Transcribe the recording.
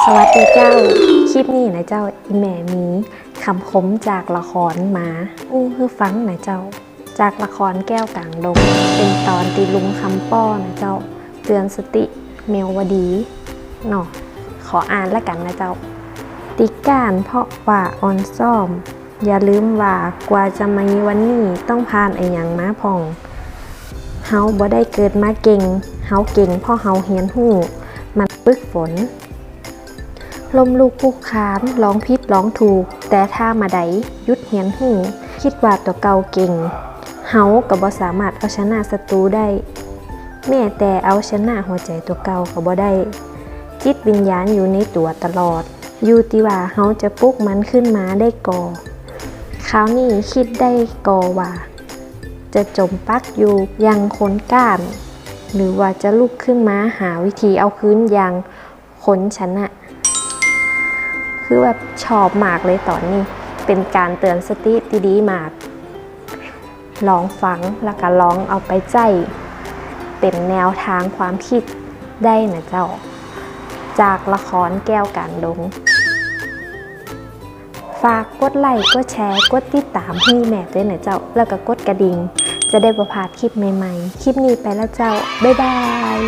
สวัสดีเจ้าคลิปนี้นะเจ้าอีแม่มีคำคมจากละครมาคือฟังนะเจ้าจากละครแก้วกลางดงเป็นตอนตีลุงคำป้อนะเจ้าเตือนสติเมวดีเนาะขออ่านแล้วกันนะเจ้าติก้านเพราะว่าออนซ่อมอย่าลืมว่ากว่าจะมีวันนี้ต้องผ่านไอ้หยังมาพองเฮาบ่ได้เกิดมาเก่งเฮาเก่งเพราะเฮาเฮียนหู้มันปึกฝนลมลูกผู้ค้านร้องผิดร้องถูกแต่ถ้ามาใดยุดเหียนหูคิดว่าตัวเก่าเก่งเฮาก็บ่สามารถเอาชนะศัตรูได้แม้แต่เอาชนะหัวใจตัวเก่าก็บ่ได้จิตวิญญาณอยู่ในตัวตลอดอยู่ที่ว่าเฮาจะปลุกมันขึ้นมาได้ก่อคราวนี้คิดได้ก่อว่าจะจมปักอยู่ยังคนก้านหรือว่าจะลุกขึ้นมาหาวิธีเอาคืนอย่างคนชนะคือแบบชอบมากเลยตอนนี้เป็นการเตือนสติดีๆมากลองฟังแล้วก็ลองเอาไปใจเป็นแนวทางความคิดได้นะเจ้าจากละครแก้วกลางดงฝากกดไลค์กดแชร์กดติดตามให้แม่ด้วยนะเจ้าแล้วก็กดกระดิ่งจะได้บ่พลาดคลิปใหม่ๆคลิปนี้ไปแล้วเจ้าบ๊ายบาย